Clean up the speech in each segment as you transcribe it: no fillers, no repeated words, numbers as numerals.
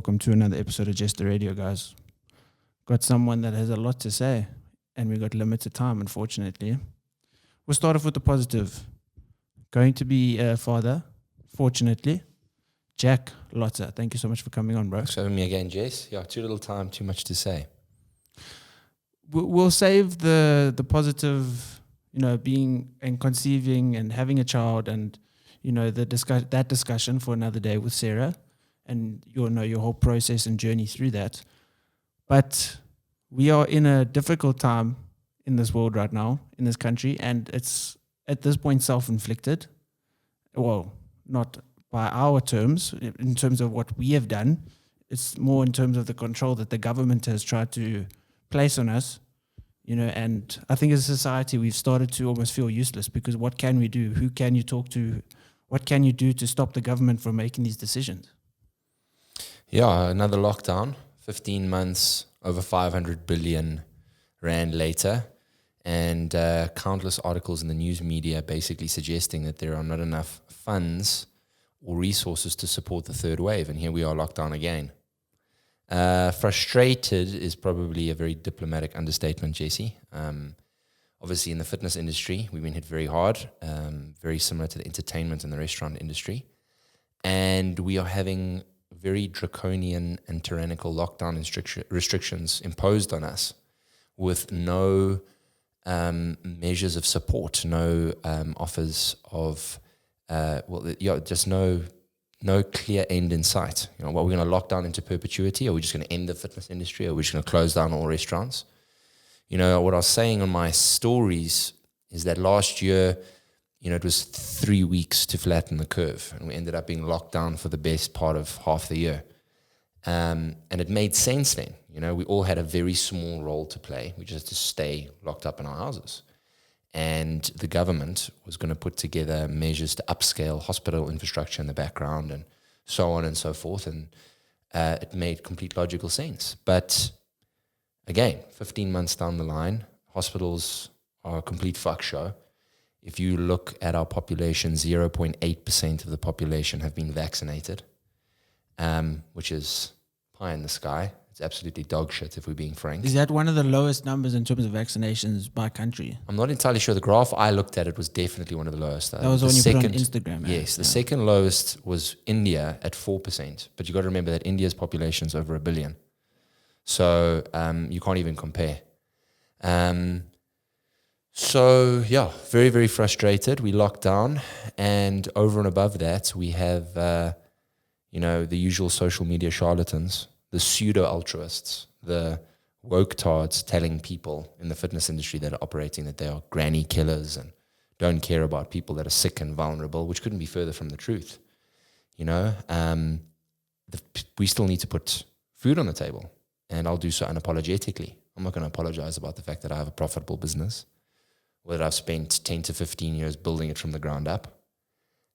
welcome to another episode of Just the Radio, guys. Got someone that has a lot to say, and we got limited time, unfortunately. We'll start off with the positive. Going to be a father, fortunately. Jack Lotta, thank you so much for coming on, bro. Thanks for having me again, Jess. Yeah, too little time, too much to say. We'll save the positive, being and conceiving and having a child and, that discussion for another day with Sarah and your whole process and journey through that. But we are in a difficult time in this world right now, in this country, and it's at this point self-inflicted. Well, not by our terms, in terms of what we have done. It's more in terms of the control that the government has tried to place on us, and I think as a society we've started to almost feel useless because what can we do? Who can you talk to? What can you do to stop the government from making these decisions? Yeah, another lockdown, 15 months, over 500 billion rand later, and countless articles in the news media basically suggesting that there are not enough funds or resources to support the third wave, and here we are locked down again. Frustrated is probably a very diplomatic understatement, Jesse. Obviously, in the fitness industry, we've been hit very hard, very similar to the entertainment and the restaurant industry, and we are having very draconian and tyrannical lockdown restrictions imposed on us with no measures of support, no offers of, just no clear end in sight. What we're going to lock down into perpetuity? Are we just going to end the fitness industry? Or are we just going to close down all restaurants? What I was saying on my stories is that last year, it was 3 weeks to flatten the curve, and we ended up being locked down for the best part of half the year. And it made sense then. We all had a very small role to play. We just had to stay locked up in our houses. And the government was going to put together measures to upscale hospital infrastructure in the background and so on and so forth. And it made complete logical sense. But again, 15 months down the line, hospitals are a complete fuck show. If you look at our population, 0.8% of the population have been vaccinated, which is pie in the sky. It's absolutely dog shit, if we're being frank. Is that one of the lowest numbers in terms of vaccinations by country? I'm not entirely sure. The graph I looked at, it was definitely one of the lowest. That was the one you put on Instagram. Yes, the second lowest was India at 4%. But you got to remember that India's population is over 1 billion. So you can't even compare. So, very, very frustrated. We locked down. And over and above that, we have, the usual social media charlatans, the pseudo-altruists, the woke tards telling people in the fitness industry that are operating that they are granny killers and don't care about people that are sick and vulnerable, which couldn't be further from the truth. We still need to put food on the table, and I'll do so unapologetically. I'm not going to apologize about the fact that I have a profitable business, or that I've spent 10 to 15 years building it from the ground up.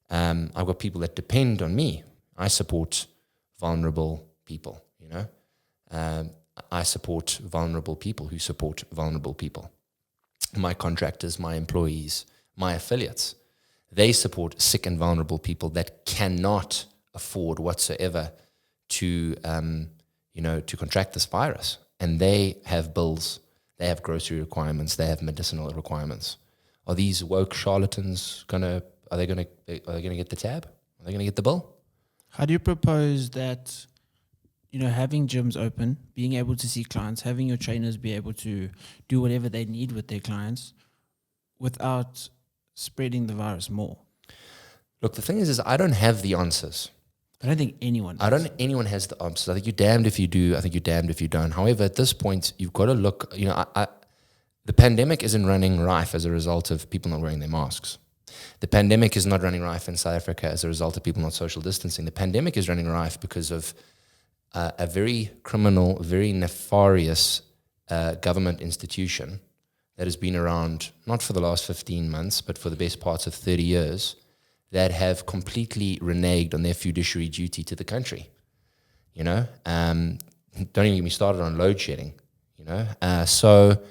I've got people that depend on me. I support vulnerable people. I support vulnerable people who support vulnerable people. My contractors, my employees, my affiliates, they support sick and vulnerable people that cannot afford whatsoever to contract this virus. And they have bills, they have grocery requirements, they have medicinal requirements. Are these woke charlatans are they gonna get the tab? Are they gonna get the bill? How do you propose that? Having gyms open, being able to see clients, having your trainers be able to do whatever they need with their clients without spreading the virus more? Look, the thing is I don't have the answers. I don't think anyone does. I don't think anyone has the answers. I think you're damned if you do. I think you're damned if you don't. However, at this point, you've got to look, the pandemic isn't running rife as a result of people not wearing their masks. The pandemic is not running rife in South Africa as a result of people not social distancing. The pandemic is running rife because of a very criminal, very nefarious government institution that has been around not for the last 15 months, but for the best parts of 30 years, that have completely reneged on their fiduciary duty to the country. Don't even get me started on load shedding. So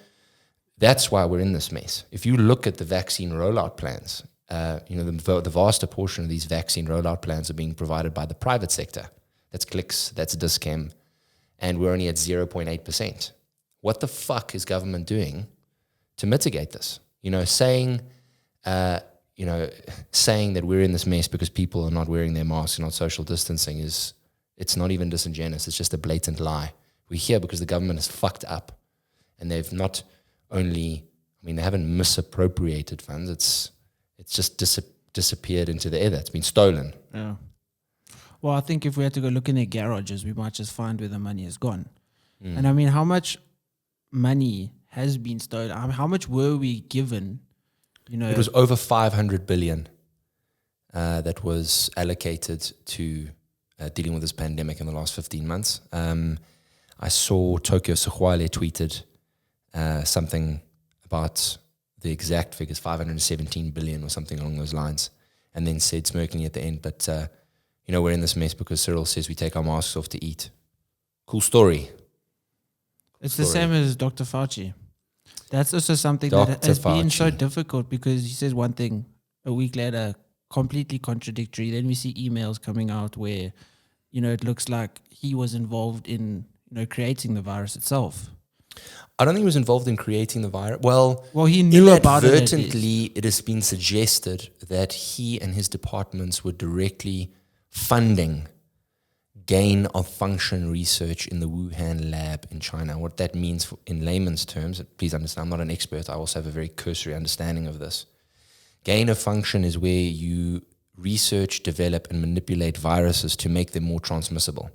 that's why we're in this mess. If you look at the vaccine rollout plans, the vaster portion of these vaccine rollout plans are being provided by the private sector. that's clicks, that's discam, and we're only at 0.8%. What the fuck is government doing to mitigate this? Saying that we're in this mess because people are not wearing their masks and not social distancing it's not even disingenuous. It's just a blatant lie. We're here because the government is fucked up, and they've not only, they haven't misappropriated funds. It's just disappeared into the ether. It's been stolen. Yeah. Well, I think if we had to go look in their garages, we might just find where the money is gone. And how much money has been stolen? How much were we given? It was over 500 billion that was allocated to dealing with this pandemic in the last 15 months. I saw Tokyo Sehwale tweeted something about the exact figures, 517 billion or something along those lines, and then said smirkingly at the end, but we're in this mess because Cyril says we take our masks off to eat. Cool story. It's the same as Dr. Fauci. That's also something that has been so difficult, because he says one thing, a week later, completely contradictory. Then we see emails coming out where, it looks like he was involved in, creating the virus itself. I don't think he was involved in creating the virus. Well, he knew about it. Inadvertently, it has been suggested that he and his departments were directly funding gain of function research in the Wuhan lab in China. What that means in layman's terms, please understand, I'm not an expert. I also have a very cursory understanding of this. Gain of function is where you research, develop, and manipulate viruses to make them more transmissible.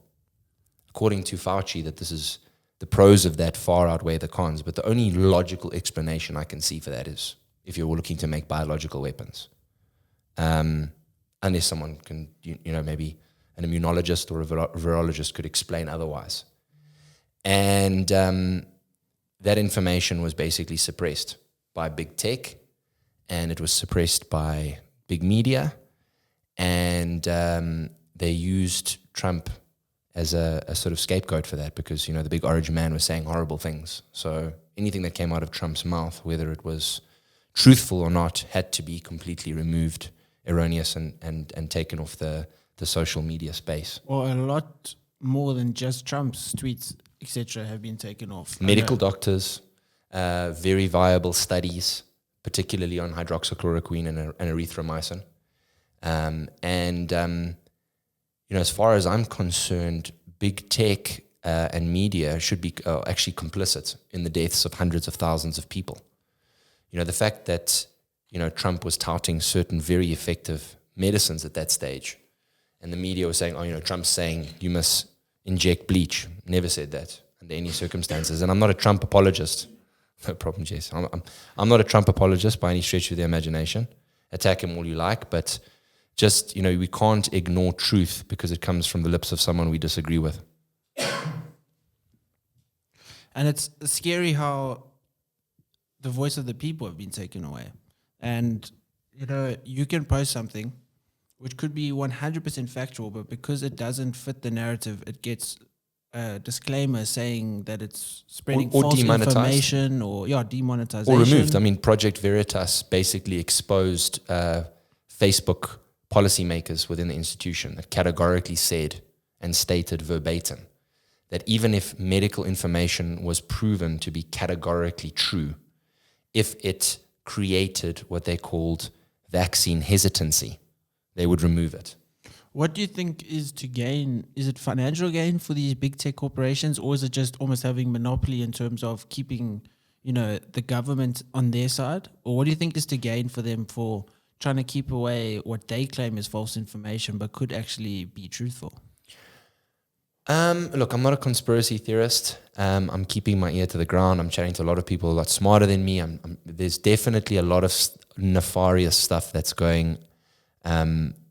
According to Fauci, that this is the pros of that far outweigh the cons, but the only logical explanation I can see for that is if you're looking to make biological weapons. Unless someone can, maybe an immunologist or a virologist could explain otherwise. And that information was basically suppressed by big tech, and it was suppressed by big media, and they used Trump as a sort of scapegoat for that, because, the big orange man was saying horrible things. So anything that came out of Trump's mouth, whether it was truthful or not, had to be completely removed, erroneous, and taken off the social media space. Well, a lot more than just Trump's tweets, etc., have been taken off. Medical doctors, very viable studies, particularly on hydroxychloroquine and erythromycin. As far as I'm concerned, big tech and media should be actually complicit in the deaths of hundreds of thousands of people. The fact that, Trump was touting certain very effective medicines at that stage, and the media was saying, Trump's saying you must inject bleach. Never said that under any circumstances. And I'm not a Trump apologist. No problem, Jess. I'm not a Trump apologist by any stretch of the imagination. Attack him all you like, but just, we can't ignore truth because it comes from the lips of someone we disagree with. And it's scary how the voice of the people have been taken away. And, you can post something which could be 100% factual, but because it doesn't fit the narrative, it gets a disclaimer saying that it's spreading false information or demonetization. Or removed. Project Veritas basically exposed Facebook policymakers within the institution that categorically said and stated verbatim that even if medical information was proven to be categorically true, if it created what they called vaccine hesitancy, they would remove it. What do you think is to gain? Is it financial gain for these big tech corporations, or is it just almost having monopoly in terms of keeping, the government on their side? Or what do you think is to gain for them for trying to keep away what they claim is false information but could actually be truthful? Look, I'm not a conspiracy theorist. I'm keeping my ear to the ground. I'm chatting to a lot of people a lot smarter than me. There's definitely a lot of nefarious stuff that's going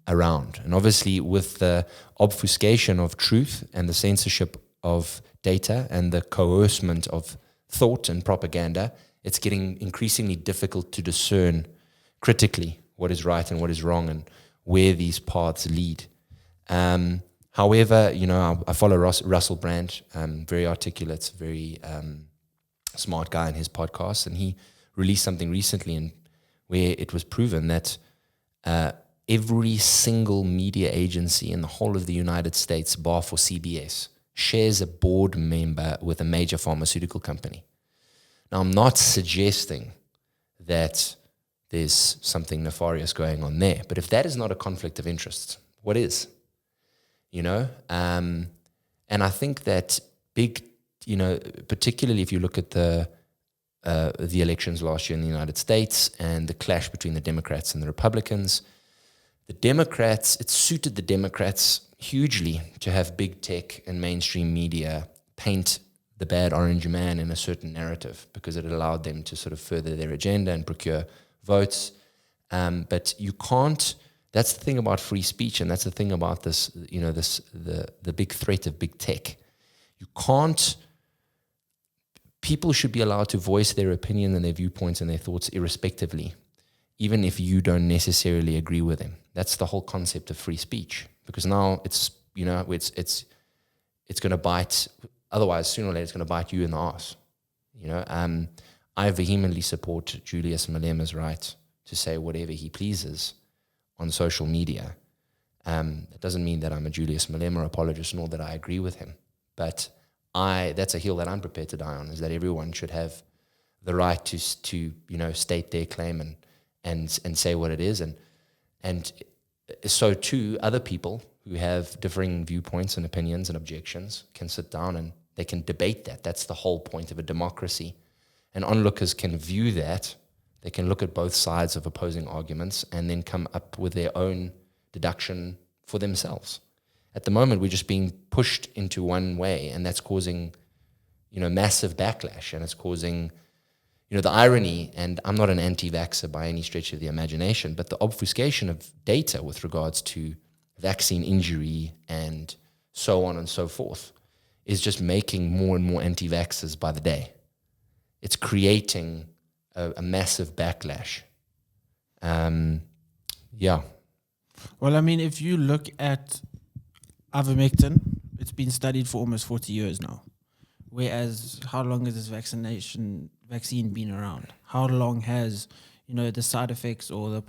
around. And obviously with the obfuscation of truth and the censorship of data and the coercement of thought and propaganda, it's getting increasingly difficult to discern critically what is right and what is wrong and where these paths lead. However, I follow Russell Brand, very articulate, very smart guy in his podcast, and he released something recently where it was proven that every single media agency in the whole of the United States, bar for CBS, shares a board member with a major pharmaceutical company. Now, I'm not suggesting that there's something nefarious going on there, but if that is not a conflict of interest, what is? And I think that particularly if you look at the elections last year in the United States and the clash between the Democrats and the Republicans, it suited the Democrats hugely to have big tech and mainstream media paint the bad orange man in a certain narrative, because it allowed them to sort of further their agenda and procure votes. But you can't. That's the thing about free speech, and that's the thing about this. The big threat of big tech. You can't. People should be allowed to voice their opinion and their viewpoints and their thoughts irrespectively, even if you don't necessarily agree with them. That's the whole concept of free speech. Because now it's going to bite. Otherwise, sooner or later, it's going to bite you in the ass. I vehemently support Julius Malema's right to say whatever he pleases on social media. That doesn't mean that I'm a Julius Malema apologist, nor that I agree with him. But that's a hill that I'm prepared to die on, is that everyone should have the right to state their claim and say what it is. And so too, other people who have differing viewpoints and opinions and objections can sit down and they can debate that. That's the whole point of a democracy. And onlookers can view that. They can look at both sides of opposing arguments and then come up with their own deduction for themselves. At the moment, we're just being pushed into one way, and that's causing, massive backlash, and it's causing, the irony, and I'm not an anti-vaxxer by any stretch of the imagination, but the obfuscation of data with regards to vaccine injury and so on and so forth is just making more and more anti-vaxxers by the day. It's creating a massive backlash. Well, I mean, if you look at ivermectin, it's been studied for almost 40 years now. Whereas, how long has this vaccine been around? How long has, the side effects or the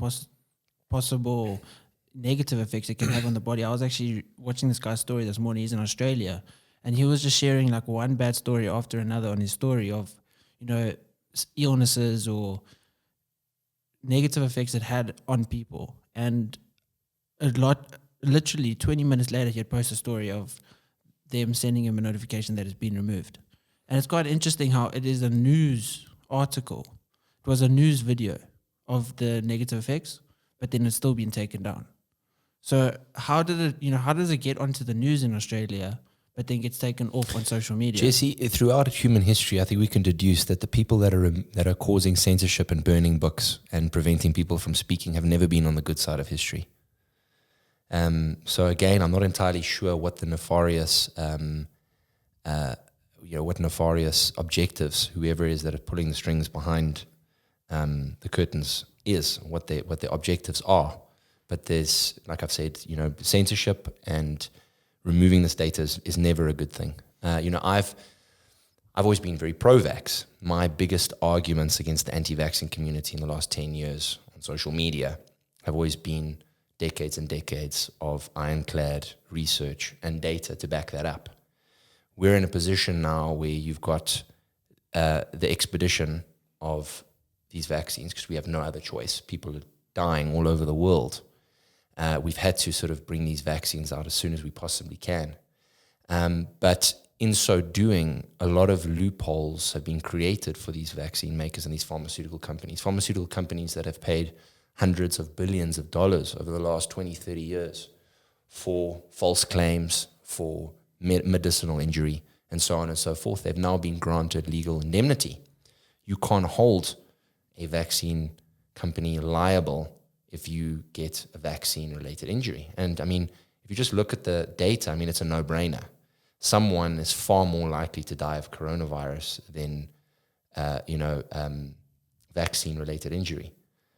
possible negative effects it can have on the body? I was actually watching this guy's story this morning. He's in Australia, and he was just sharing like one bad story after another on his story of, illnesses or negative effects it had on people. And literally 20 minutes later, he had posted a story of them sending him a notification that it's been removed. And it's quite interesting how it is a news article. It was a news video of the negative effects, but then it's still been taken down. So how does it get onto the news in Australia, but then gets taken off on social media? Jesse, throughout human history, I think we can deduce that the people that are causing censorship and burning books and preventing people from speaking have never been on the good side of history. So again, I'm not entirely sure what the nefarious, what nefarious objectives whoever is that are pulling the strings behind the curtains is, what their objectives are. But there's, like I've said, censorship and removing this data is never a good thing. I've always been very pro-vax. My biggest arguments against the anti-vaccine community in the last 10 years on social media have always been decades and decades of ironclad research and data to back that up. We're in a position now where you've got the expedition of these vaccines because we have no other choice. People are dying all over the world. We've had to sort of bring these vaccines out as soon as we possibly can. But in so doing, a lot of loopholes have been created for these vaccine makers and these pharmaceutical companies that have paid hundreds of billions of dollars over the last 20, 30 years for false claims, for medicinal injury, and so on and so forth. They've now been granted legal indemnity. You can't hold a vaccine company liable if you get a vaccine-related injury. And I mean, if you just look at the data, I mean, it's a no-brainer. Someone is far more likely to die of coronavirus than, vaccine-related injury.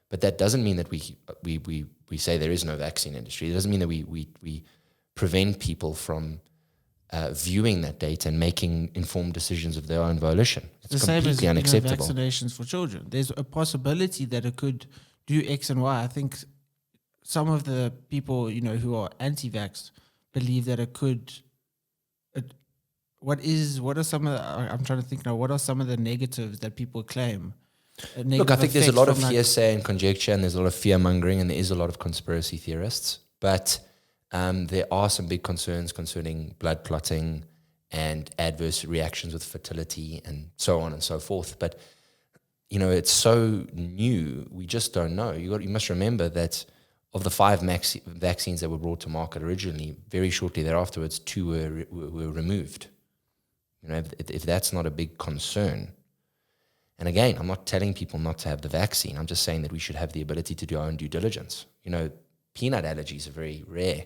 But that doesn't mean that we say there is no vaccine industry. It doesn't mean that we prevent people from viewing that data and making informed decisions of their own volition. It's the completely same as unacceptable. Vaccinations for children. There's a possibility that it could do X and Y. I think some of the people, who are anti-vax believe that it could. What are some of I'm trying to think now, what are some of the negatives that people claim? Look, I think there's a lot of hearsay and conjecture, and there's a lot of fear-mongering, and there is a lot of conspiracy theorists. But there are some big concerns concerning blood clotting and adverse reactions with fertility and so on and so forth. But, it's so new, we just don't know. You must remember that of the 5 vaccines that were brought to market originally, very shortly thereafter, 2 were removed. If that's not a big concern. And again, I'm not telling people not to have the vaccine. I'm just saying that we should have the ability to do our own due diligence. Peanut allergies are very rare.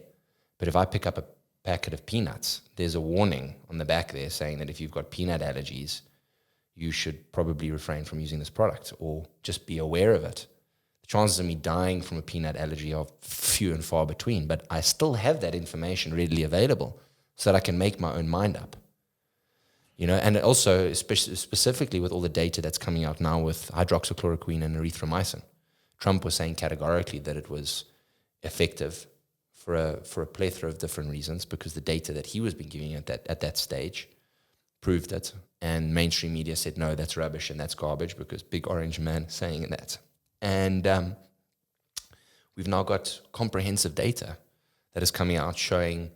But if I pick up a packet of peanuts, there's a warning on the back there saying that if you've got peanut allergies, you should probably refrain from using this product or just be aware of it. The chances of me dying from a peanut allergy are few and far between, but I still have that information readily available so that I can make my own mind up. And also, specifically with all the data that's coming out now with hydroxychloroquine and erythromycin, Trump was saying categorically that it was effective for a plethora of different reasons because the data that he was been giving at that stage proved it. And mainstream media said, no, that's rubbish and that's garbage because big orange man saying that. And we've now got comprehensive data that is coming out showing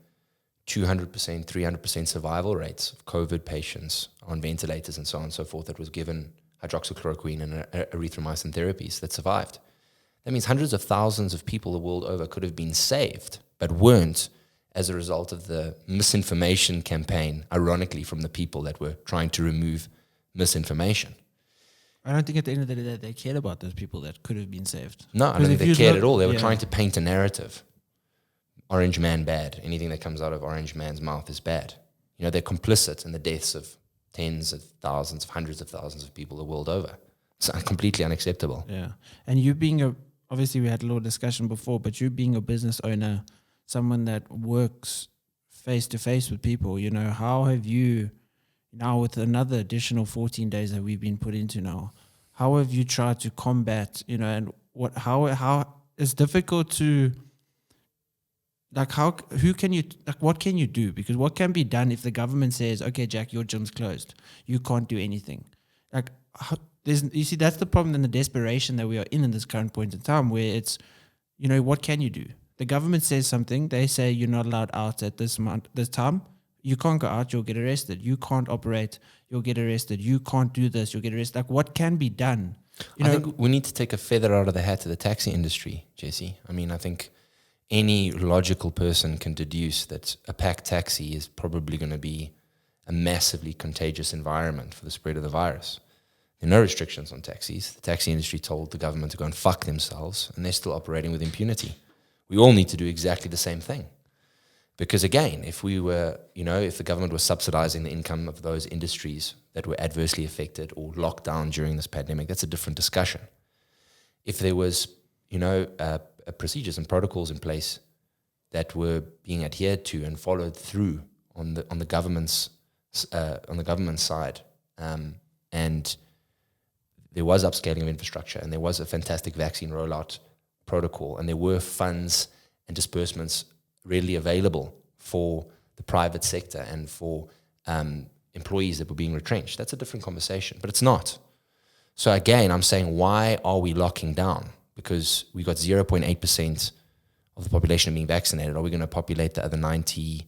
200%, 300% survival rates of COVID patients on ventilators and so on and so forth that was given hydroxychloroquine and erythromycin therapies that survived. That means hundreds of thousands of people the world over could have been saved, but weren't as a result of the misinformation campaign, ironically, from the people that were trying to remove misinformation. I don't think at the end of the day that they cared about those people that could have been saved. No, I don't think they cared at all. They were trying to paint a narrative. Orange man bad. Anything that comes out of orange man's mouth is bad. They're complicit in the deaths of tens of thousands, of hundreds of thousands of people the world over. It's completely unacceptable. Yeah. And you being obviously we had a little discussion before, but you being a business owner, someone that works face to face with people, how have you, now with another additional 14 days that we've been put into now, how have you tried to combat, and how it's difficult to, what can you do? Because what can be done if the government says, okay, Jack, your gym's closed. You can't do anything. You see, that's the problem and the desperation that we are in this current point in time where it's, what can you do? The government says something. They say you're not allowed out at this time. You can't go out. You'll get arrested. You can't operate. You'll get arrested. You can't do this. You'll get arrested. What can be done? I think we need to take a feather out of the hat of the taxi industry, Jesse. I think any logical person can deduce that a packed taxi is probably going to be a massively contagious environment for the spread of the virus. There are no restrictions on taxis. The taxi industry told the government to go and fuck themselves, and they're still operating with impunity. We all need to do exactly the same thing. Because again, if the government was subsidizing the income of those industries that were adversely affected or locked down during this pandemic, that's a different discussion. If there was, procedures and protocols in place that were being adhered to and followed through on the government's side, and there was upscaling of infrastructure, and there was a fantastic vaccine rollout protocol, and there were funds and disbursements readily available for the private sector and for employees that were being retrenched. That's a different conversation, but it's not. So again, I'm saying, why are we locking down? Because we got 0.8% of the population being vaccinated. Are we going to populate the other 90%,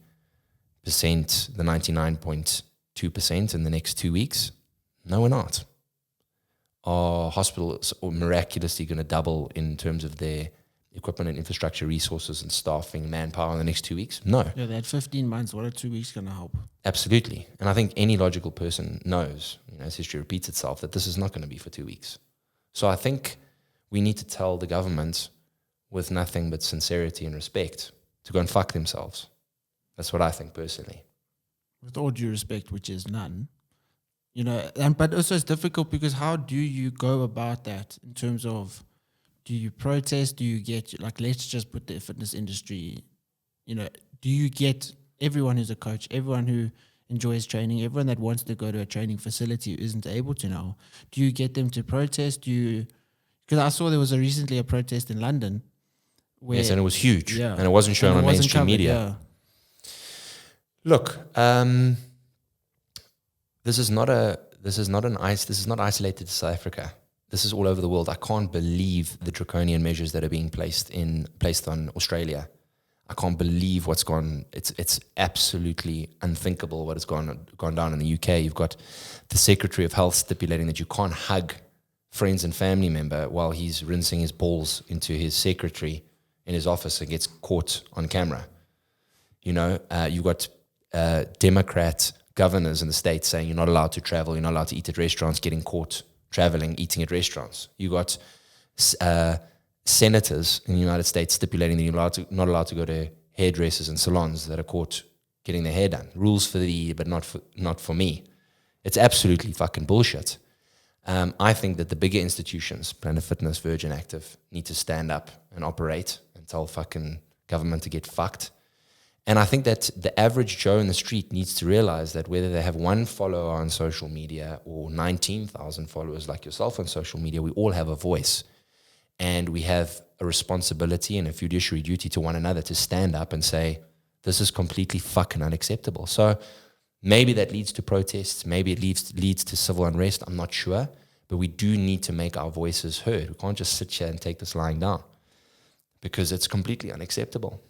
the 99.2% in the next 2 weeks? No, we're not. Are hospitals miraculously going to double in terms of their equipment and infrastructure, resources and staffing, manpower in the next 2 weeks? No. Yeah, they had 15 months. What are 2 weeks going to help? Absolutely. And I think any logical person knows, as history repeats itself, that this is not going to be for 2 weeks. So I think we need to tell the government with nothing but sincerity and respect to go and fuck themselves. That's what I think personally. With all due respect, which is none. But also it's difficult because how do you go about that in terms of, do you protest? Do you get, let's just put the fitness industry, do you get everyone who's a coach, everyone who enjoys training, everyone that wants to go to a training facility who isn't able to now, do you get them to protest? Because I saw there was recently a protest in London Where, Yes, and it was huge. Yeah. And it wasn't shown And it on wasn't mainstream covered, media. yeah. Look, this is not isolated to South Africa. This is all over the world. I can't believe the draconian measures that are being placed on Australia. I can't believe what's gone. It's absolutely unthinkable what has gone down in the UK. You've got the Secretary of Health stipulating that you can't hug friends and family member while he's rinsing his balls into his secretary in his office and gets caught on camera. You know, you've got Democrat governors in the states saying you're not allowed to travel, you're not allowed to eat at restaurants, getting caught traveling, eating at restaurants. You got senators in the United States stipulating that you're not allowed to go to hairdressers and salons that are caught getting their hair done. Rules for thee, but not for me. It's absolutely fucking bullshit. I think that the bigger institutions, Planet Fitness, Virgin Active, need to stand up and operate and tell fucking government to get fucked. And I think that the average Joe in the street needs to realize that whether they have one follower on social media or 19,000 followers like yourself on social media, we all have a voice. And we have a responsibility and a fiduciary duty to one another to stand up and say, this is completely fucking unacceptable. So maybe that leads to protests. Maybe it leads to civil unrest. I'm not sure. But we do need to make our voices heard. We can't just sit here and take this lying down because it's completely unacceptable.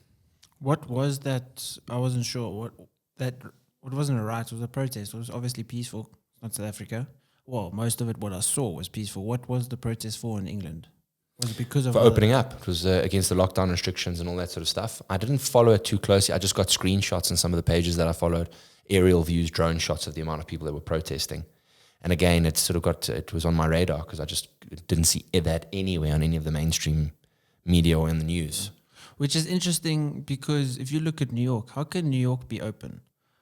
What was that? I wasn't sure. What wasn't a riot? It was a protest. It was obviously peaceful. Not South Africa. Well, most of it, what I saw was peaceful. What was the protest for in England? Was it because of for opening up? It was against the lockdown restrictions and all that sort of stuff. I didn't follow it too closely. I just got screenshots on some of the pages that I followed, aerial views, drone shots of the amount of people that were protesting. And again, it was on my radar because I just didn't see that anywhere on any of the mainstream media or in the news. Which is interesting because if you look at New York, how can New York be open?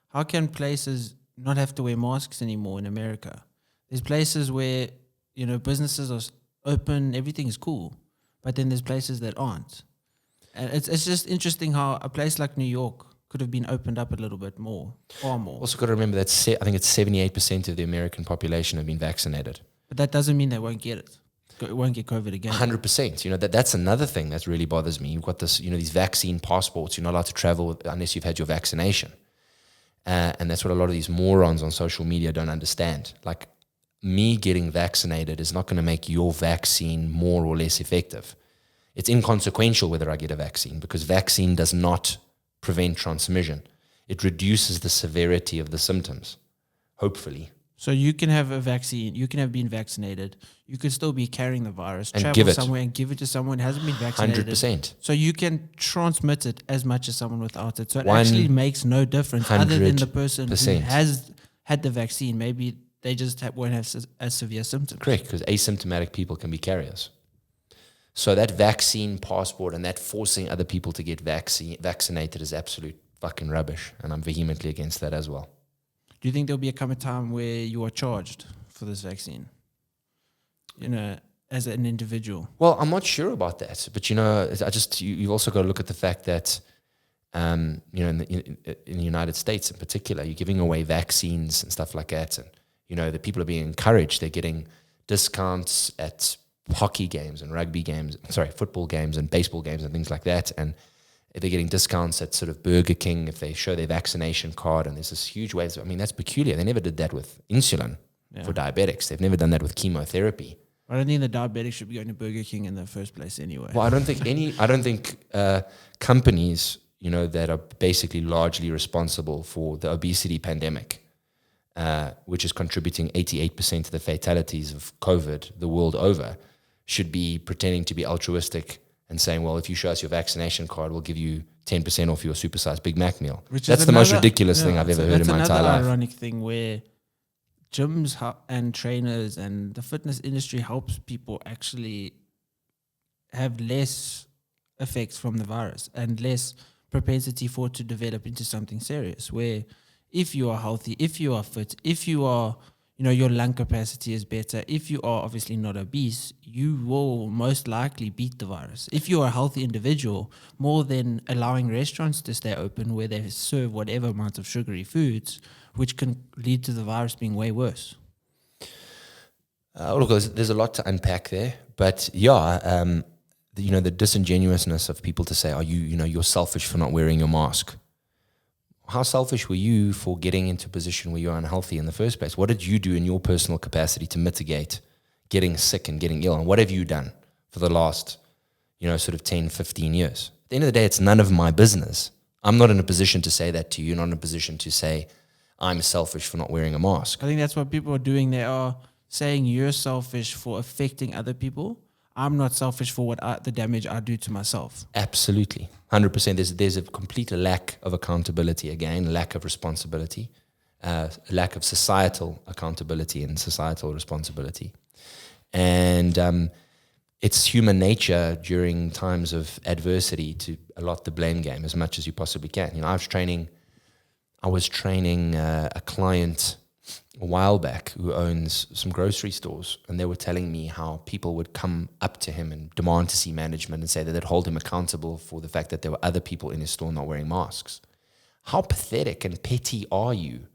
How can places not have to wear masks anymore in America? There's places where, you know, businesses are open, everything is cool, but then there's places that aren't. And it's just interesting how a place like New York could have been opened up a little bit more, far more. Also got to remember that I think it's 78% of the American population have been vaccinated. But that doesn't mean they won't get it. Won't get COVID again. 100%. You know, that's another thing that really bothers me. You've got this, you know, these vaccine passports. You're not allowed to travel unless you've had your vaccination. And that's what a lot of these morons on social media don't understand. Like, me getting vaccinated is not going to make your vaccine more or less effective. It's inconsequential whether I get a vaccine because vaccine does not prevent transmission. It reduces the severity of the symptoms, hopefully. So you can have a vaccine, you can have been vaccinated, you could still be carrying the virus, and travel somewhere and give it to someone who hasn't been vaccinated. 100%. So you can transmit it as much as someone without it. So it actually makes no difference other than the person who has had the vaccine. Maybe they just won't have as severe symptoms. Correct, because asymptomatic people can be carriers. So that vaccine passport and that forcing other people to get vaccinated is absolute fucking rubbish. And I'm vehemently against that as well. Do you think there'll be a time where you are charged for this vaccine? You know, as an individual? Well, I'm not sure about that. But, you know, you've also got to look at the fact that, you know, in the United States in particular, you're giving away vaccines and stuff like that. And, you know, the people are being encouraged. They're getting discounts at hockey games and football games and baseball games and things like that. And they're getting discounts at sort of Burger King if they show their vaccination card. And there's this huge wave. I mean, that's peculiar. They never did that with insulin for diabetics. They've never done that with chemotherapy. I don't think the diabetics should be going to Burger King in the first place anyway. Well, I don't think companies, you know, that are basically largely responsible for the obesity pandemic, which is contributing 88% of the fatalities of COVID the world over, should be pretending to be altruistic and saying, well, if you show us your vaccination card, we'll give you 10% off your supersized Big Mac meal. That's the most ridiculous thing I've ever heard in my entire life. That's another ironic thing where gyms and trainers and the fitness industry helps people actually have less effects from the virus and less propensity for it to develop into something serious, where if you are healthy, if you are fit, if you are, you know, your lung capacity is better, if you are obviously not obese, you will most likely beat the virus. If you are a healthy individual, more than allowing restaurants to stay open where they serve whatever amount of sugary foods, which can lead to the virus being way worse. Look, there's a lot to unpack there, but yeah, the disingenuousness of people to say, "Are you're selfish for not wearing your mask." How selfish were you for getting into a position where you're unhealthy in the first place? What did you do in your personal capacity to mitigate getting sick and getting ill? And what have you done for the last, sort of 10, 15 years? At the end of the day, it's none of my business. I'm not in a position to say that to you. You're not in a position to say, I'm selfish for not wearing a mask. I think that's what people are doing. They are saying you're selfish for affecting other people. I'm not selfish for the damage I do to myself. Absolutely. 100%. There's a complete lack of accountability again, lack of responsibility, lack of societal accountability and societal responsibility. And it's human nature during times of adversity to allot the blame game as much as you possibly can. I was training a client a while back who owns some grocery stores, and they were telling me how people would come up to him and demand to see management and say that they'd hold him accountable for the fact that there were other people in his store not wearing masks. How pathetic and petty are you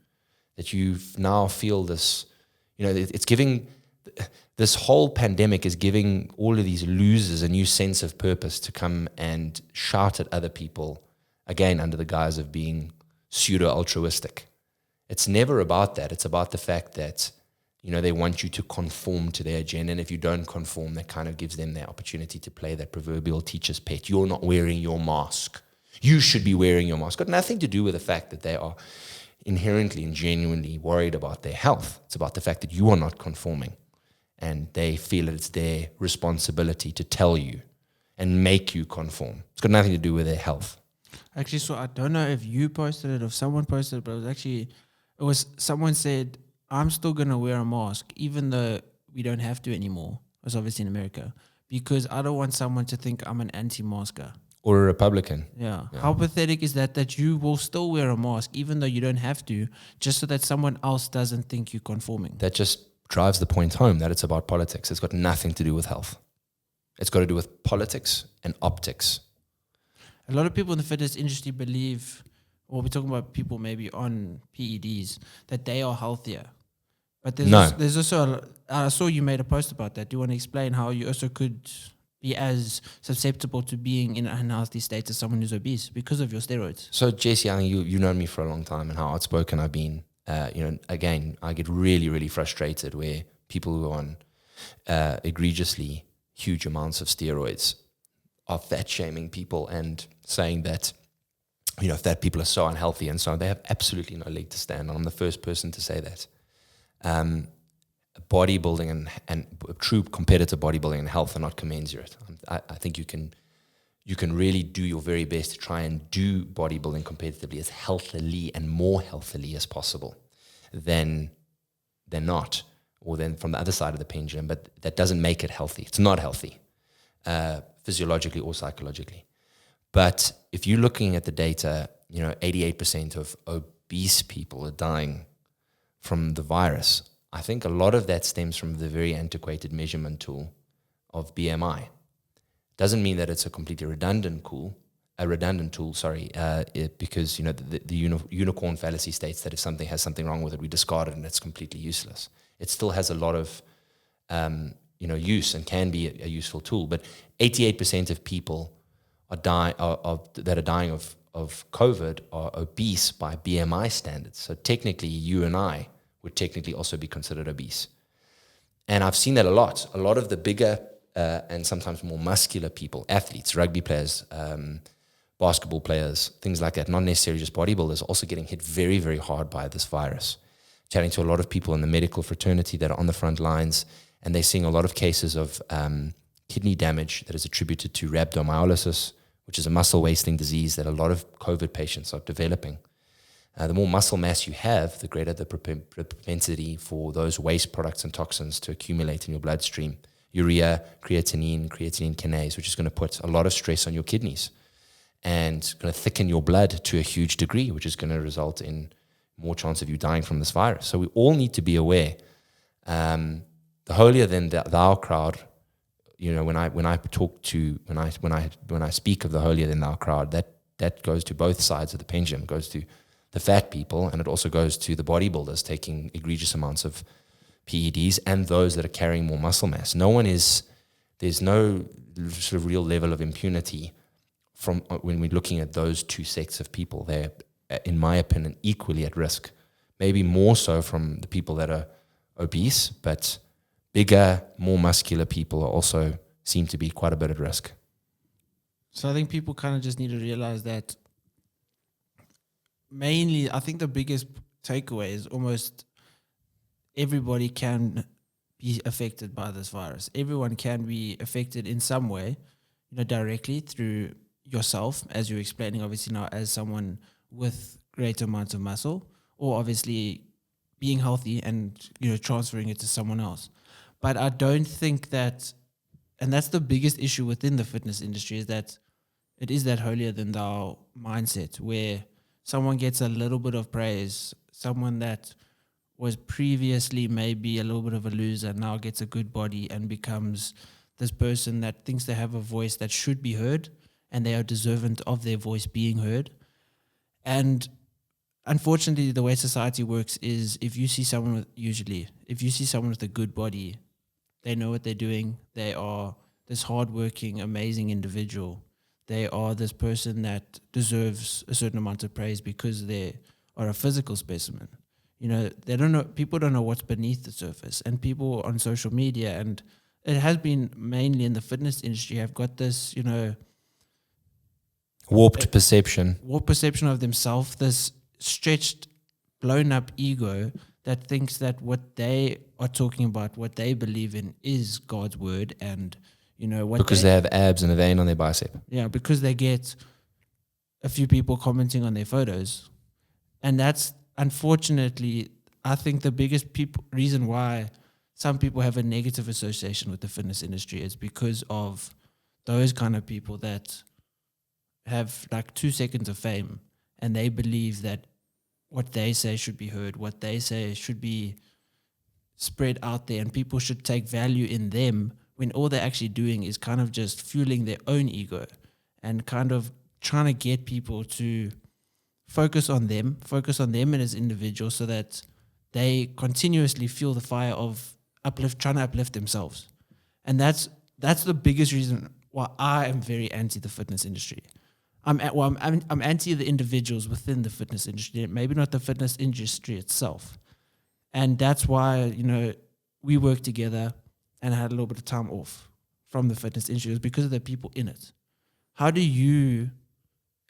that you now feel this, it's giving, this whole pandemic is giving all of these losers a new sense of purpose to come and shout at other people, again, under the guise of being pseudo-altruistic. It's never about that. It's about the fact that, they want you to conform to their agenda. And if you don't conform, that kind of gives them the opportunity to play that proverbial teacher's pet. You're not wearing your mask. You should be wearing your mask. Got nothing to do with the fact that they are inherently and genuinely worried about their health. It's about the fact that you are not conforming. And they feel that it's their responsibility to tell you and make you conform. It's got nothing to do with their health. Actually, so I don't know if you posted it or if someone posted it, but it was someone said, I'm still going to wear a mask, even though we don't have to anymore. It was obviously in America, because I don't want someone to think I'm an anti-masker. Or a Republican. Yeah. How pathetic is that you will still wear a mask, even though you don't have to, just so that someone else doesn't think you're conforming? That just drives the point home that it's about politics. It's got nothing to do with health. It's got to do with politics and optics. A lot of people in the fitness industry believe, or we're talking about people maybe on PEDs, that they are healthier. But there's also, I saw you made a post about that. Do you want to explain how you also could be as susceptible to being in an unhealthy state as someone who's obese because of your steroids? So, Jesse, I think you know me for a long time and how outspoken I've been. Again, I get really, really frustrated where people who are on egregiously huge amounts of steroids are fat shaming people and saying that, fat people are so unhealthy and so on. They have absolutely no leg to stand on. I'm the first person to say that. Bodybuilding and true competitive bodybuilding and health are not commensurate. I think you can really do your very best to try and do bodybuilding competitively as healthily and more healthily as possible than not, or then from the other side of the pendulum, but that doesn't make it healthy. It's not healthy, physiologically or psychologically. But if you're looking at the data, 88% of obese people are dying from the virus. I think a lot of that stems from the very antiquated measurement tool of BMI. Doesn't mean that it's a completely redundant tool, because the unicorn fallacy states that if something has something wrong with it, we discard it and it's completely useless. It still has a lot of use and can be a useful tool. But 88% of people that are dying of COVID are obese by BMI standards. So technically, you and I would technically also be considered obese. And I've seen that a lot. A lot of the bigger and sometimes more muscular people, athletes, rugby players, basketball players, things like that, not necessarily just bodybuilders, also getting hit very, very hard by this virus. Chatting to a lot of people in the medical fraternity that are on the front lines, and they're seeing a lot of cases of kidney damage that is attributed to rhabdomyolysis, which is a muscle wasting disease that a lot of COVID patients are developing. The more muscle mass you have, the greater the propensity for those waste products and toxins to accumulate in your bloodstream. Urea, creatinine kinase, which is going to put a lot of stress on your kidneys and going to thicken your blood to a huge degree, which is going to result in more chance of you dying from this virus. So we all need to be aware. The holier than thou crowd, when I speak of the holier than thou crowd, that goes to both sides of the pendulum. It goes to the fat people, and it also goes to the bodybuilders taking egregious amounts of PEDs and those that are carrying more muscle mass. No one is there's no sort of real level of impunity from when we're looking at those two sects of people. They're, in my opinion, equally at risk. Maybe more so from the people that are obese, but bigger, more muscular people also seem to be quite a bit at risk. So I think people kind of just need to realize that mainly, I think the biggest takeaway is almost everybody can be affected by this virus. Everyone can be affected in some way, directly through yourself, as you're explaining, obviously now as someone with great amounts of muscle, or obviously being healthy and, transferring it to someone else. But I don't think that, and that's the biggest issue within the fitness industry, is that it is that holier than thou mindset where someone gets a little bit of praise, someone that was previously maybe a little bit of a loser now gets a good body and becomes this person that thinks they have a voice that should be heard and they are deserving of their voice being heard. And unfortunately, the way society works is if you see someone with a good body, they know what they're doing. They are this hardworking, amazing individual. They are this person that deserves a certain amount of praise because they are a physical specimen. They don't know. People don't know what's beneath the surface, and people on social media, and it has been mainly in the fitness industry, have got this, warped perception of themselves, this stretched, blown up ego that thinks that what they are talking about, what they believe in, is God's word, and what because they have abs and a vein on their bicep. Yeah, because they get a few people commenting on their photos, and that's unfortunately, I think the biggest reason why some people have a negative association with the fitness industry is because of those kind of people that have like 2 seconds of fame and they believe that what they say should be heard, what they say should be spread out there, and people should take value in them when all they're actually doing is kind of just fueling their own ego and kind of trying to get people to focus on them as individuals so that they continuously feel the fire of trying to uplift themselves. And that's the biggest reason why I am very anti the fitness industry. I'm anti the individuals within the fitness industry, maybe not the fitness industry itself. And that's why, we worked together and I had a little bit of time off from the fitness industry. It was because of the people in it. How do you,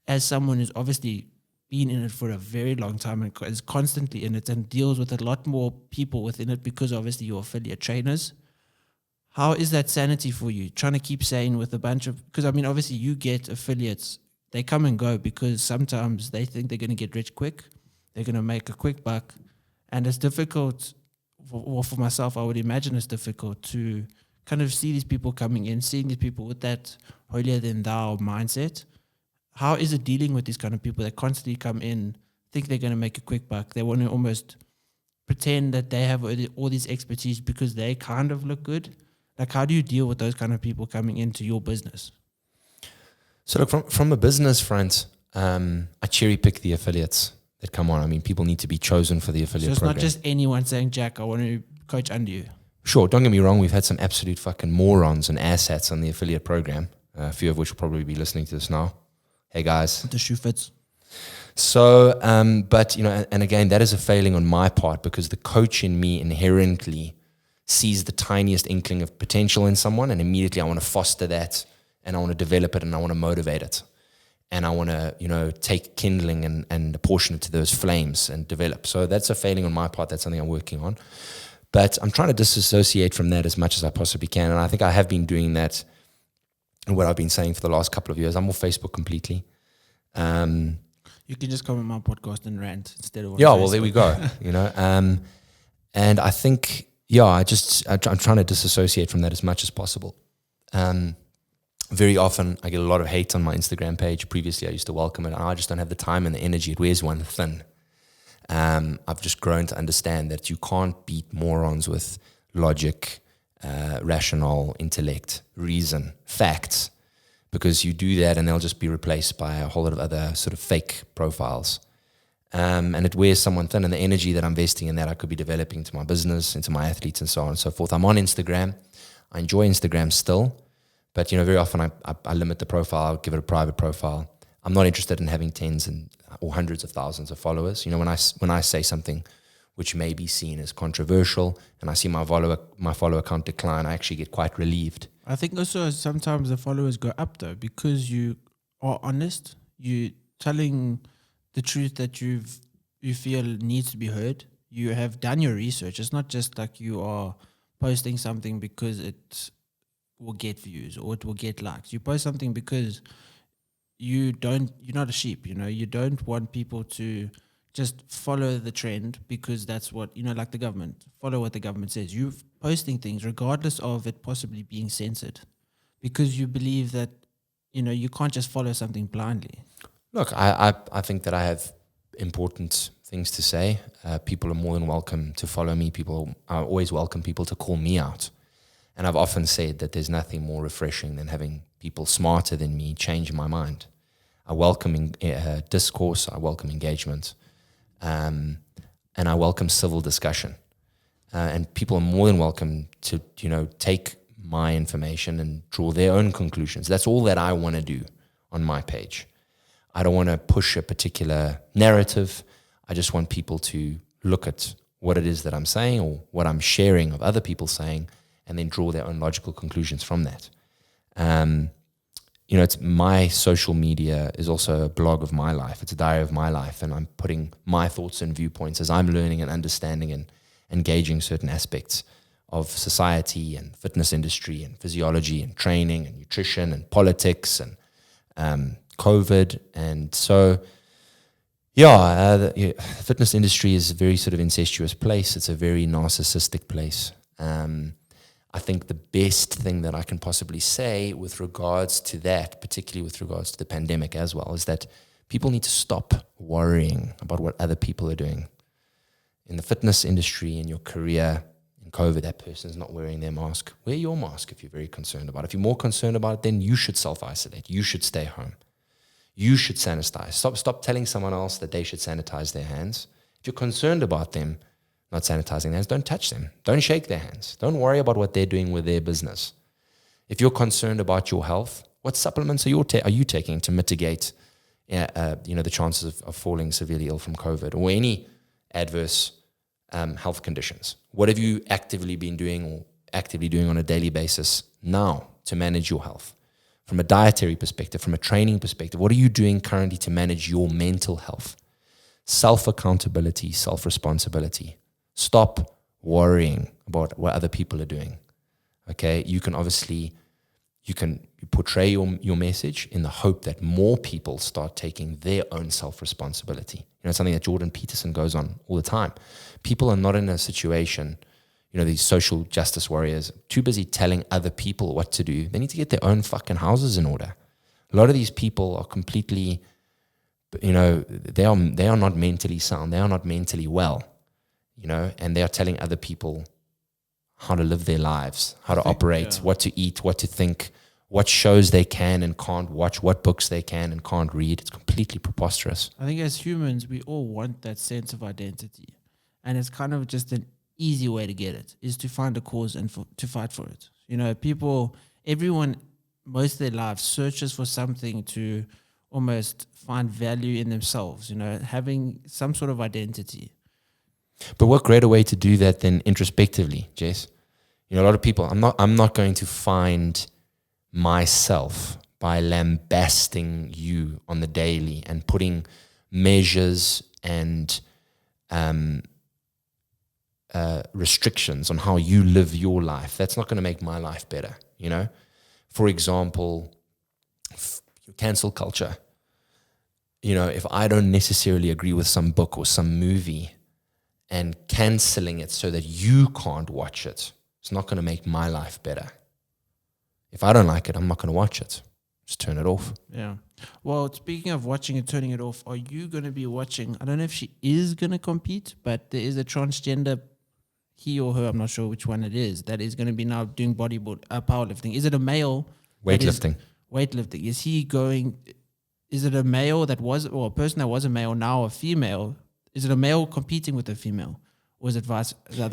as someone who's obviously been in it for a very long time and is constantly in it and deals with a lot more people within it because obviously you're affiliate trainers, how is that sanity for you? Trying to keep saying with a bunch of, because obviously you get affiliates, they come and go because sometimes they think they're going to get rich quick, they're going to make a quick buck, and it's difficult, for myself, I would imagine it's difficult to kind of see these people coming in, seeing these people with that holier than thou mindset. How is it dealing with these kind of people that constantly come in, think they're going to make a quick buck? They want to almost pretend that they have all these expertise because they kind of look good. Like, how do you deal with those kind of people coming into your business? So look, from a business front, I cherry pick the affiliates that come on. People need to be chosen for the affiliate program. So it's not just anyone saying, Jack, I want to coach under you. Sure, don't get me wrong. We've had some absolute fucking morons and asshats on the affiliate program, a few of which will probably be listening to this now. Hey guys. The shoe fits. So, but, and again, that is a failing on my part because the coach in me inherently sees the tiniest inkling of potential in someone, and immediately I want to foster that and I want to develop it and I want to motivate it. And I want to, take kindling and apportion it to those flames and develop. So that's a failing on my part. That's something I'm working on. But I'm trying to disassociate from that as much as I possibly can. And I think I have been doing that. And what I've been saying for the last couple of years, I'm off Facebook completely. You can just come on my podcast and rant instead of on yeah. Facebook. Well, there we go. And I think I'm trying to disassociate from that as much as possible. Very often I get a lot of hate on my Instagram page. Previously, I used to welcome it, and I just don't have the time and the energy. It wears one thin. I've just grown to understand that you can't beat morons with logic, rationale, intellect, reason, facts, because you do that and they'll just be replaced by a whole lot of other sort of fake profiles. And it wears someone thin, and the energy that I'm investing in that I could be developing into my business, into my athletes and so on and so forth. I'm on Instagram. I enjoy Instagram still, but very often I limit the profile. I'll give it a private profile. I'm not interested in having tens or hundreds of thousands of followers. When I say something which may be seen as controversial, and I see my follower count decline, I actually get quite relieved. I think also sometimes the followers go up though, because you are honest. You telling the truth that you feel needs to be heard. You have done your research. It's not just like you are posting something because it will get views or it will get likes. You post something because you're not a sheep, you don't want people to just follow the trend because that's what, like the government, follow what the government says. You're posting things regardless of it possibly being censored because you believe that, you can't just follow something blindly. Look, I think that I have important things to say. People are more than welcome to follow me. I always welcome people to call me out. And I've often said that there's nothing more refreshing than having people smarter than me change my mind. I welcome discourse, I welcome engagement, and I welcome civil discussion. And people are more than welcome to, take my information and draw their own conclusions. That's all that I want to do on my page. I don't want to push a particular narrative. I just want people to look at what it is that I'm saying or what I'm sharing of other people saying and then draw their own logical conclusions from that. It's my social media is also a blog of my life. It's a diary of my life, and I'm putting my thoughts and viewpoints as I'm learning and understanding and engaging certain aspects of society and fitness industry and physiology and training and nutrition and politics and COVID. And so, the fitness industry is a very sort of incestuous place. It's a very narcissistic place. I think the best thing that I can possibly say with regards to that, particularly with regards to the pandemic as well, is that people need to stop worrying about what other people are doing. In the fitness industry, in your career, in COVID, that person's not wearing their mask. Wear your mask if you're very concerned about it. If you're more concerned about it, then you should self-isolate. You should stay home. You should sanitize. Stop telling someone else that they should sanitize their hands. If you're concerned about them not sanitizing their hands, don't touch them. Don't shake their hands. Don't worry about what they're doing with their business. If you're concerned about your health, what supplements are you taking to mitigate the chances of falling severely ill from COVID or any adverse health conditions? What have you actively been doing or actively doing on a daily basis now to manage your health? From a dietary perspective, from a training perspective, what are you doing currently to manage your mental health? Self-accountability, self-responsibility. Stop worrying about what other people are doing. Okay, you can portray your message in the hope that more people start taking their own self-responsibility. It's something that Jordan Peterson goes on all the time. People are not in a situation, these social justice warriors, too busy telling other people what to do. They need to get their own fucking houses in order. A lot of these people are completely, they are not mentally sound. They are not mentally well. And they are telling other people how to live their lives, how to operate, what to eat, what to think, what shows they can and can't watch, what books they can and can't read. It's completely preposterous. I think as humans, we all want that sense of identity. And it's kind of just an easy way to get it, is to find a cause and to fight for it. Everyone, most of their lives searches for something to almost find value in themselves, having some sort of identity. But what greater way to do that than introspectively, Jess? A lot of people, I'm not going to find myself by lambasting you on the daily and putting measures and restrictions on how you live your life. That's not going to make my life better, For example, cancel culture. If I don't necessarily agree with some book or some movie, and canceling it so that you can't watch it, it's not going to make my life better. If I don't like it, I'm not going to watch it. Just turn it off. Yeah. Well, speaking of watching and turning it off, are you going to be watching? I don't know if she is going to compete, but there is a transgender, he or her, I'm not sure which one it is, that is going to be now doing powerlifting. Is it a male? Weightlifting. Weightlifting. Is it a male or a person that was a male, now a female? Is it a male competing with a female? Or is it the other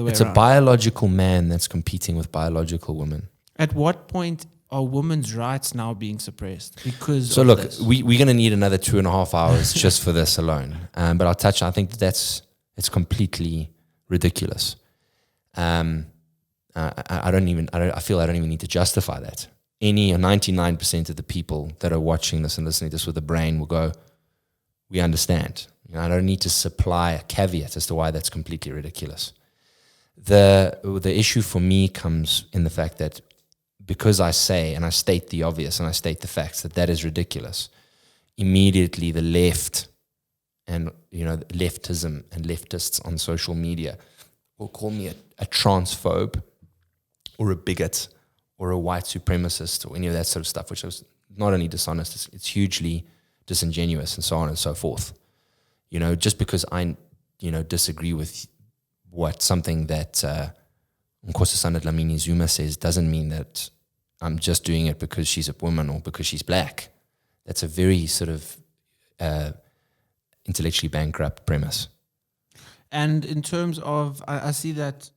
way around? It's a biological man that's competing with biological women. At what point are women's rights now being suppressed because So of look, this? we're going to need another 2.5 hours just for this alone. But I'll touch. I think it's completely ridiculous. I feel I don't even need to justify that. 99% of the people that are watching this and listening to this with a brain will go, we understand. I don't need to supply a caveat as to why that's completely ridiculous. The issue for me comes in the fact that because I say and I state the obvious and I state the facts that is ridiculous, immediately the left and leftism and leftists on social media will call me a transphobe or a bigot or a white supremacist or any of that sort of stuff, which is not only dishonest, it's hugely disingenuous and so on and so forth. Just because I disagree with what something that Nkosazana Dlamini Zuma says doesn't mean that I'm just doing it because she's a woman or because she's black. That's a very sort of intellectually bankrupt premise. And in terms of, I see that,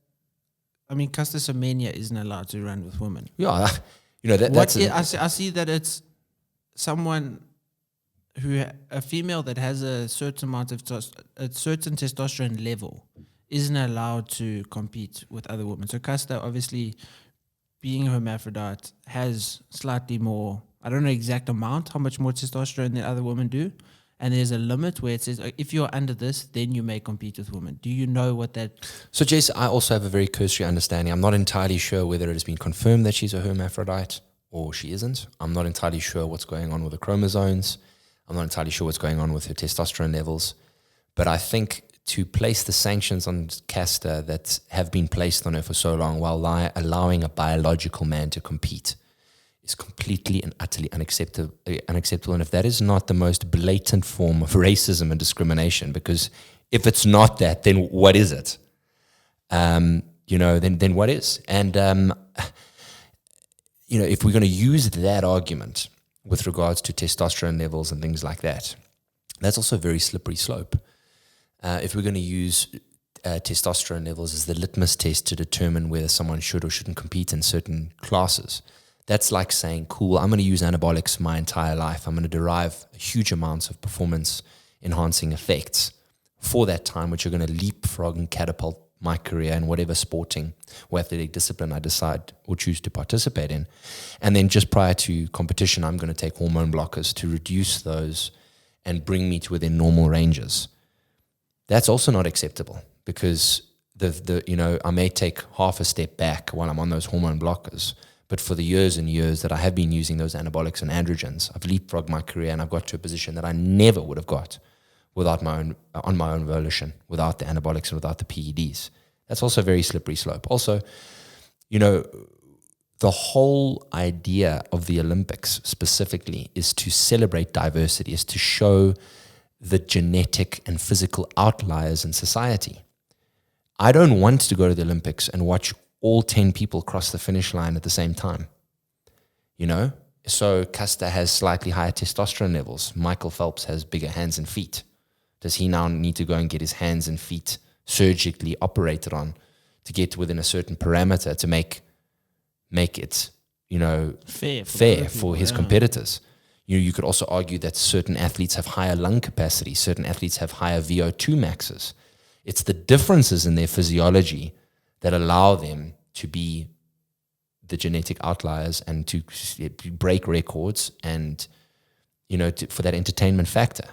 Caster Semenya isn't allowed to run with women. Yeah, that's... I see that it's someone a female that has a certain amount of a certain testosterone level isn't allowed to compete with other women. So Caster, obviously, being a hermaphrodite, has slightly more, I don't know exact amount, how much more testosterone than other women do. And there's a limit where it says, if you're under this, then you may compete with women. Do you know what that... So, Jace, I also have a very cursory understanding. I'm not entirely sure whether it has been confirmed that she's a hermaphrodite or she isn't. I'm not entirely sure what's going on with the chromosomes. I'm not entirely sure what's going on with her testosterone levels. But I think to place the sanctions on Caster that have been placed on her for so long while allowing a biological man to compete is completely and utterly unacceptable. And if that is not the most blatant form of racism and discrimination, because if it's not that, then what is it? Then what is? And, if we're going to use that argument with regards to testosterone levels and things like that, that's also a very slippery slope. If we're going to use testosterone levels as the litmus test to determine whether someone should or shouldn't compete in certain classes, that's like saying, cool, I'm going to use anabolics my entire life. I'm going to derive huge amounts of performance-enhancing effects for that time, which are going to leapfrog and catapult my career in whatever sporting or athletic discipline I decide or choose to participate in. And then just prior to competition, I'm going to take hormone blockers to reduce those and bring me to within normal ranges. That's also not acceptable because I may take half a step back while I'm on those hormone blockers, but for the years and years that I have been using those anabolics and androgens, I've leapfrogged my career and I've got to a position that I never would have got on my own volition, without the anabolics and without the PEDs. That's also a very slippery slope. Also, the whole idea of the Olympics specifically is to celebrate diversity, is to show the genetic and physical outliers in society. I don't want to go to the Olympics and watch all 10 people cross the finish line at the same time. So Caster has slightly higher testosterone levels. Michael Phelps has bigger hands and feet. Does he now need to go and get his hands and feet surgically operated on to get within a certain parameter to make it, fair for his competitors? You could also argue that certain athletes have higher lung capacity, certain athletes have higher VO2 maxes. It's the differences in their physiology that allow them to be the genetic outliers and to break records and, for that entertainment factor.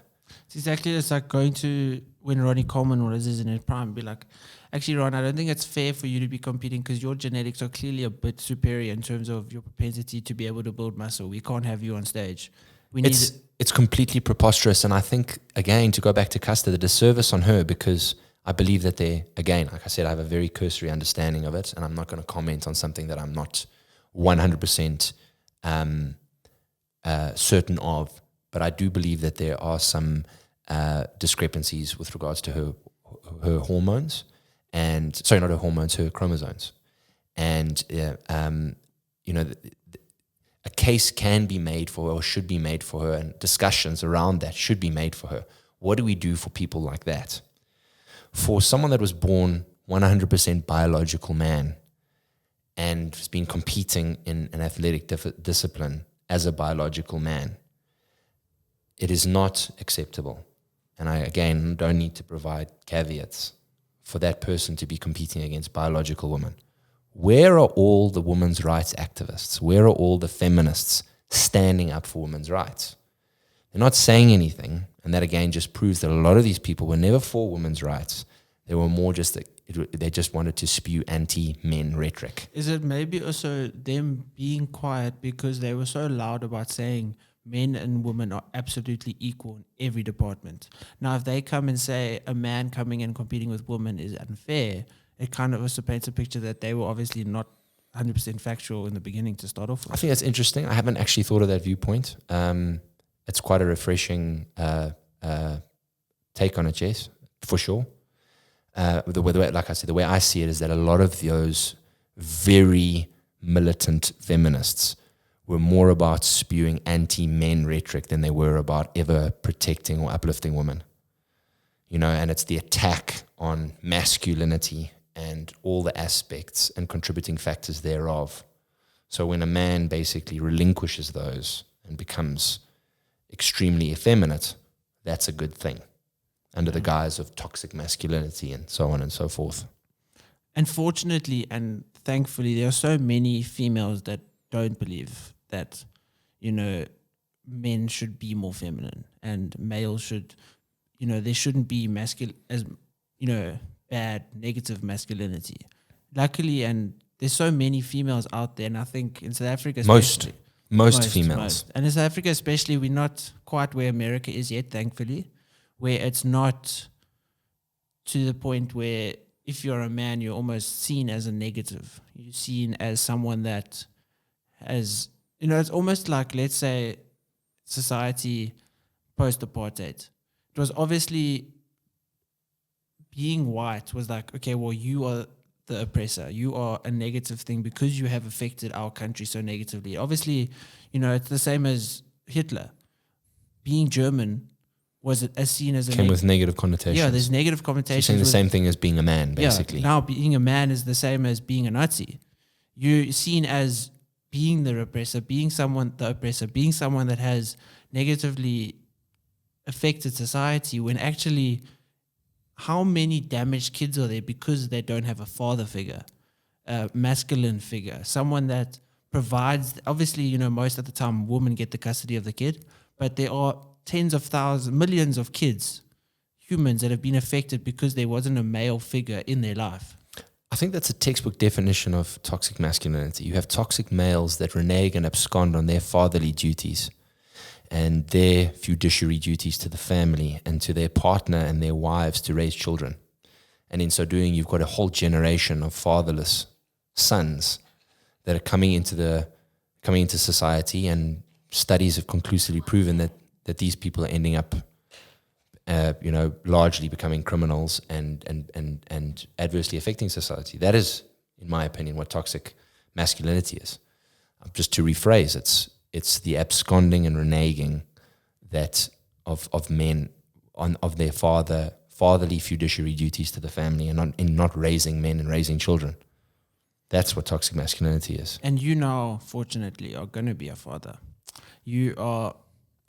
It's exactly it's like going to when Ronnie Coleman was in his prime, be like, actually, Ron, I don't think it's fair for you to be competing because your genetics are clearly a bit superior in terms of your propensity to be able to build muscle. We can't have you on stage. It's completely preposterous. And I think, again, to go back to Caster, the disservice on her, because I believe that like I said, I have a very cursory understanding of it, and I'm not going to comment on something that I'm not 100% certain of. But I do believe that there are some discrepancies with regards to her hormones, not her hormones, her chromosomes. And, a case can be made for her or should be made for her, and discussions around that should be made for her. What do we do for people like that? For someone that was born 100% biological man and has been competing in an athletic discipline as a biological man, it is not acceptable. And I, again, don't need to provide caveats for that person to be competing against biological women. Where are all the women's rights activists? Where are all the feminists standing up for women's rights? They're not saying anything, and that again just proves that a lot of these people were never for women's rights. They were more just they just wanted to spew anti-men rhetoric. Is it maybe also them being quiet because they were so loud about saying men and women are absolutely equal in every department? Now, if they come and say a man coming and competing with women is unfair, it kind of also paints a picture that they were obviously not 100% factual in the beginning to start off with. I think that's interesting. I haven't actually thought of that viewpoint. It's quite a refreshing take on it, Jess, for sure. The way, like I said, the way I see it is that a lot of those very militant feminists were more about spewing anti-men rhetoric than they were about ever protecting or uplifting women. And it's the attack on masculinity and all the aspects and contributing factors thereof. So when a man basically relinquishes those and becomes extremely effeminate, that's a good thing, under the guise of toxic masculinity and so on and so forth. Unfortunately and thankfully, there are so many females that don't believe that, men should be more feminine and males should, there shouldn't be bad, negative masculinity. Luckily, and there's so many females out there, and I think in South Africa, most females. And in South Africa especially, we're not quite where America is yet, thankfully, where it's not to the point where if you're a man, you're almost seen as a negative. You're seen as someone that has, it's almost like, let's say, society post-apartheid. It was obviously being white was like, okay, well, you are the oppressor. You are a negative thing because you have affected our country so negatively. Obviously, it's the same as Hitler. Being German was as seen as came with negative connotations. Yeah, there's negative connotations. So you're saying the same thing as being a man, basically. Yeah, now being a man is the same as being a Nazi. You're seen as being the oppressor, being someone that has negatively affected society, when actually how many damaged kids are there because they don't have a father figure, a masculine figure, someone that provides. Obviously, most of the time women get the custody of the kid, but there are tens of thousands, millions of kids, humans that have been affected because there wasn't a male figure in their life. I think that's a textbook definition of toxic masculinity. You have toxic males that renege and abscond on their fatherly duties and their fiduciary duties to the family and to their partner and their wives to raise children. And in so doing, you've got a whole generation of fatherless sons that are coming into society, and studies have conclusively proven that these people are ending up largely becoming criminals and adversely affecting society. That is, in my opinion, what toxic masculinity is. Just to rephrase, it's the absconding and reneging that of men of their fatherly fiduciary duties to the family, and not raising men and raising children. That's what toxic masculinity is. And you now, fortunately, are going to be a father. You are,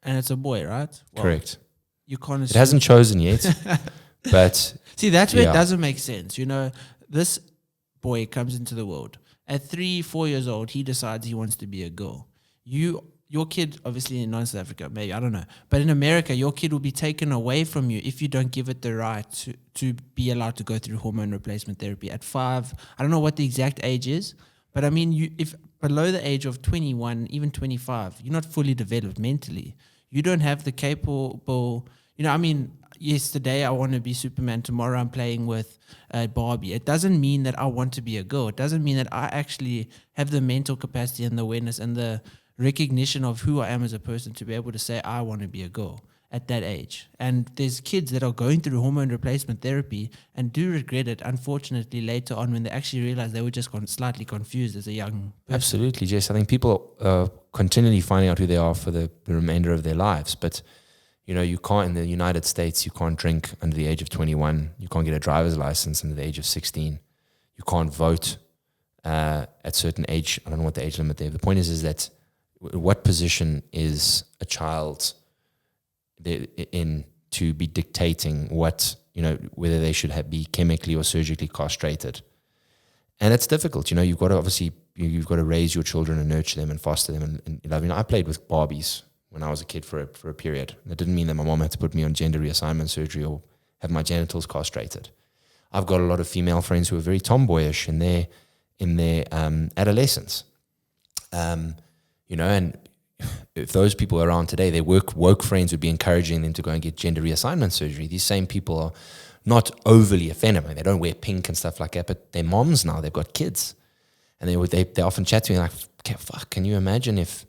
and it's a boy, right? Well, correct. You can't. It hasn't chosen yet, but see, that's where it doesn't make sense. This boy comes into the world at 3-4 years old. He decides he wants to be a girl. Your kid, obviously in South Africa, maybe, I don't know, but in America, your kid will be taken away from you if you don't give it the right to be allowed to go through hormone replacement therapy at 5. I don't know what the exact age is, but I mean, if below the age of 21, even 25, you're not fully developed mentally. You don't have the capable. Yesterday I want to be Superman. Tomorrow I'm playing with Barbie. It doesn't mean that I want to be a girl. It doesn't mean that I actually have the mental capacity and the awareness and the recognition of who I am as a person to be able to say I want to be a girl at that age. And there's kids that are going through hormone replacement therapy and do regret it, unfortunately, later on when they actually realize they were just slightly confused as a young person. Absolutely, Jess. I think people are continually finding out who they are for the remainder of their lives. But, you can't, in the United States, you can't drink under the age of 21. You can't get a driver's license under the age of 16. You can't vote at certain age. I don't know what the age limit there. The point is that what position is a child in to be dictating what, whether they should be chemically or surgically castrated. And it's difficult. You've got to obviously, you've got to raise your children and nurture them and foster them. And I played with Barbies when I was a kid for a period. That didn't mean that my mom had to put me on gender reassignment surgery or have my genitals castrated. I've got a lot of female friends who are very tomboyish in their adolescence. And if those people are around today, their woke friends would be encouraging them to go and get gender reassignment surgery. These same people are not overly offended. I mean, they don't wear pink and stuff like that, but they're moms now. They've got kids. And they often chat to me like, fuck, can you imagine if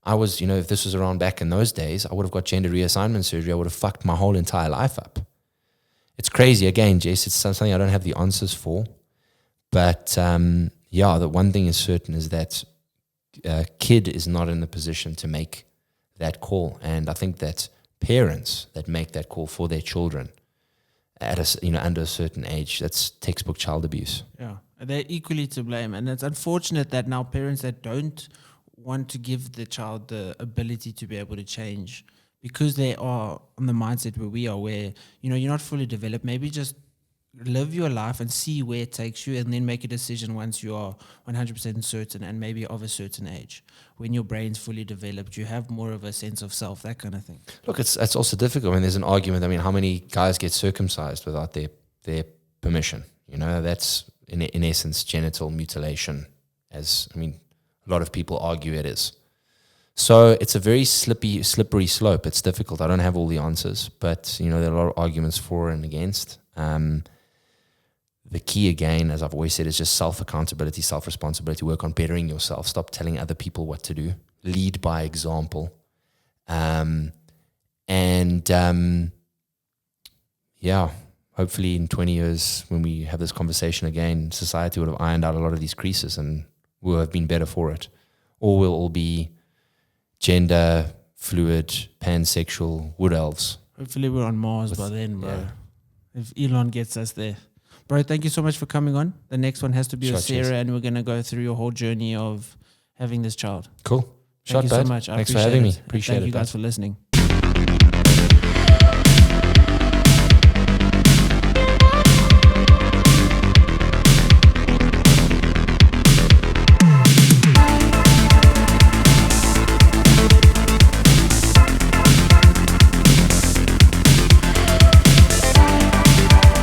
I was, if this was around back in those days, I would have got gender reassignment surgery. I would have fucked my whole entire life up. It's crazy. Again, Jess, it's something I don't have the answers for. But the one thing is certain is that a kid is not in the position to make that call. And I think that parents that make that call for their children at under a certain age, that's textbook child abuse. Yeah, they're equally to blame. And it's unfortunate that now parents that don't want to give the child the ability to be able to change because they are on the mindset where we are, where, you're not fully developed, maybe just live your life and see where it takes you and then make a decision once you are 100% certain and maybe of a certain age. When your brain's fully developed, you have more of a sense of self, that kind of thing. Look, it's also difficult. I mean, there's an argument. I mean, how many guys get circumcised without their permission? That's in essence genital mutilation, a lot of people argue it is. So it's a very slippery slope. It's difficult. I don't have all the answers, but there are a lot of arguments for and against. The key, again, as I've always said, is just self-accountability, self-responsibility. Work on bettering yourself. Stop telling other people what to do. Lead by example. Hopefully in 20 years, when we have this conversation again, society would have ironed out a lot of these creases and we'll have been better for it. Or we'll all be gender, fluid, pansexual, wood elves. Hopefully we're on Mars by then, bro. Yeah. If Elon gets us there. Bro, thank you so much for coming on. The next one has to be with Sarah, and we're going to go through your whole journey of having this child. Cool. Thank you so much. Thanks for having me. Appreciate it. Thank you guys for listening.